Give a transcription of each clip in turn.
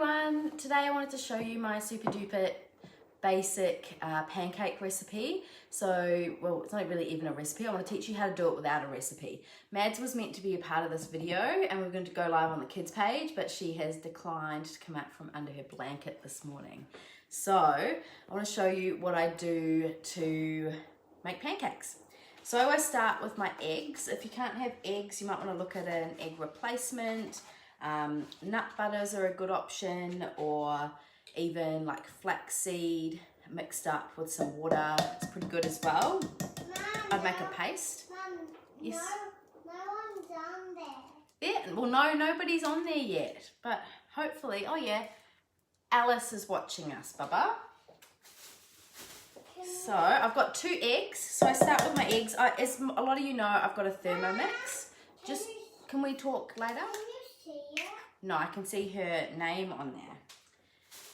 everyone, today I wanted to show you my super duper basic pancake recipe. So, well, it's not really even a recipe. I want to teach you how to do it without a recipe. Mads was meant to be a part of this video and we we're going to go live on the kids page, but she has declined to come out from under her blanket this morning. So I want to show you what I do to make pancakes. So I always start with my eggs. If you can't have eggs, you might want to look at an egg replacement. Nut butters are a good option, or even like flaxseed mixed up with some water. It's pretty good as well. Mom, I'd make a paste. Mom, Yes. no one's on there. Yeah, well, no, nobody's on there yet, but hopefully, oh yeah, Alice is watching us, Bubba. So I've got 2 eggs. So I start with my eggs. As a lot of you know, I've got a Thermomix. Just, can we talk later? Can you see it? No, I can see her name on there.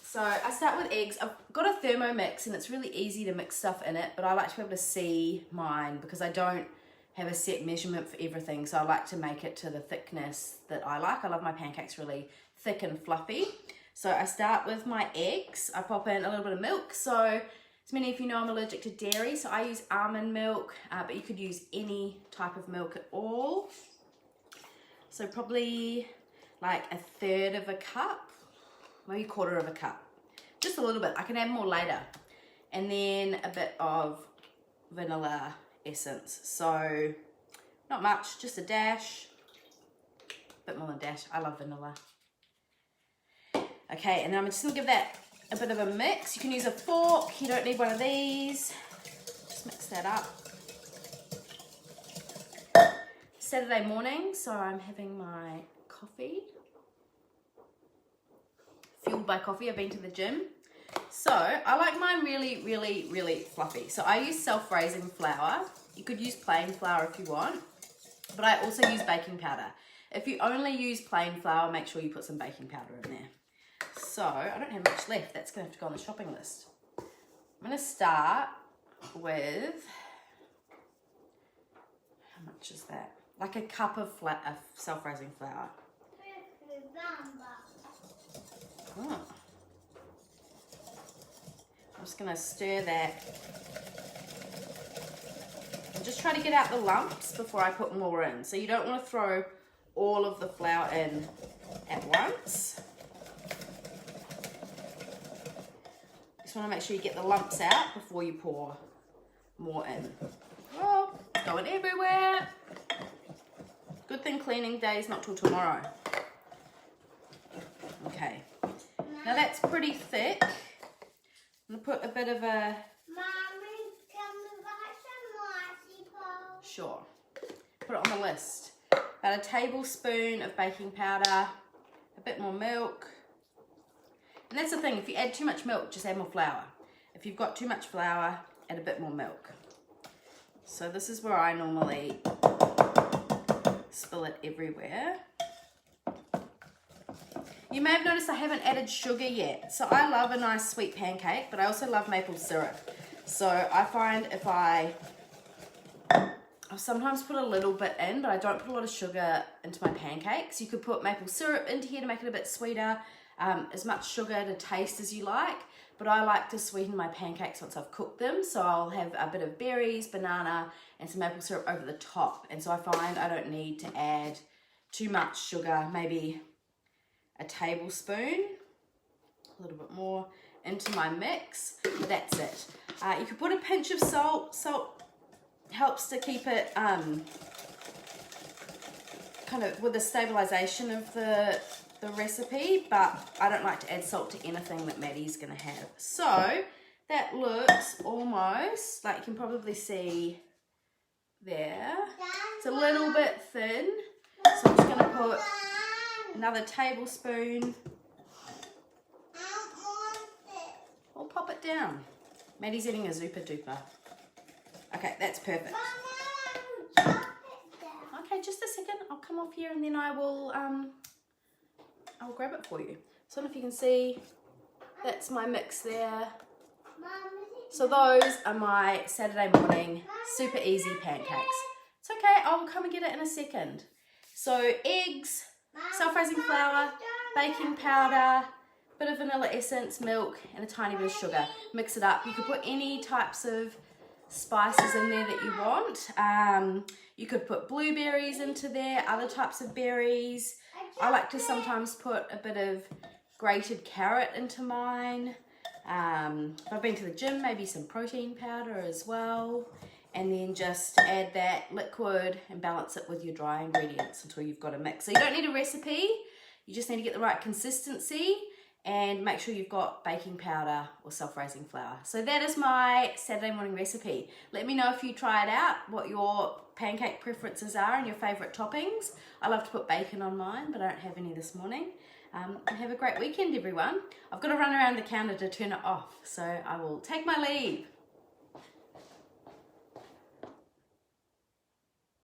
So I start with eggs. I've got a Thermomix and it's really easy to mix stuff in it, but I like to be able to see mine because I don't have a set measurement for everything. So I like to make it to the thickness that I like. I love my pancakes really thick and fluffy. So I start with my eggs. I pop in a little bit of milk. So as many of you know, I'm allergic to dairy, so I use almond milk, but you could use any type of milk at all. So probably like 1/3 of a cup, maybe 1/4 of a cup, just a little bit. I can add more later. And then a bit of vanilla essence. So not much, just a dash, a bit more than a dash. I love vanilla. Okay, and then I'm just gonna give that a bit of a mix. You can use a fork, you don't need one of these. Just mix that up. Saturday morning, so I'm having my coffee. Fueled by coffee, I've been to the gym. So I like mine really, really, really fluffy. So I use self-raising flour. You could use plain flour if you want, but I also use baking powder. If you only use plain flour, make sure you put some baking powder in there. So I don't have much left. That's going to have to go on the shopping list. I'm going to start with, how much is that? Like a cup of self-raising flour. Oh. I'm just going to stir that. And just try to get out the lumps before I put more in. So you don't want to throw all of the flour in at once. Just want to make sure you get the lumps out before you pour more in. Oh, it's going everywhere. Good thing cleaning day is not till tomorrow. Okay, now that's pretty thick. I'm going to put a bit of a... Mommy, can we buy some marzipan? Sure. Put it on the list. About a tablespoon of baking powder, a bit more milk. And that's the thing, if you add too much milk, just add more flour. If you've got too much flour, add a bit more milk. So this is where I normally spill it everywhere. You may have noticed I haven't added sugar yet. So I love a nice sweet pancake, but I also love maple syrup. So I find if I'll sometimes put a little bit in, but I don't put a lot of sugar into my pancakes. You could put maple syrup into here to make it a bit sweeter. As much sugar to taste as you like, but I like to sweeten my pancakes once I've cooked them, so I'll have a bit of berries, banana, and some maple syrup over the top, and so I find I don't need to add too much sugar, maybe a tablespoon, a little bit more into my mix. That's it. You could put a pinch of salt. Salt helps to keep it kind of with the stabilization of the recipe, but I don't like to add salt to anything that Maddie's going to have. So that looks almost like you can probably see there. It's a little bit thin, so I'm just going to put another tablespoon. We'll pop it down. Maddie's eating a Zupa Duper. Okay, that's perfect. Okay, just a second. I'll come off here and then I'll grab it for you. So I don't know if you can see, that's my mix there. So those are my Saturday morning super easy pancakes. It's okay, I'll come and get it in a second. So eggs, self-raising flour, baking powder, bit of vanilla essence, milk, and a tiny bit of sugar. Mix it up. You could put any types of spices in there that you want. You could put blueberries into there, other types of berries. I like to sometimes put a bit of grated carrot into mine. If I've been to the gym, maybe some protein powder as well. And then just add that liquid and balance it with your dry ingredients until you've got a mix. So you don't need a recipe, you just need to get the right consistency and make sure you've got baking powder or self-raising flour. So that is my Saturday morning recipe. Let me know if you try it out, what your pancake preferences are and your favourite toppings. I love to put bacon on mine, but I don't have any this morning. And have a great weekend, everyone. I've got to run around the counter to turn it off, so I will take my leave.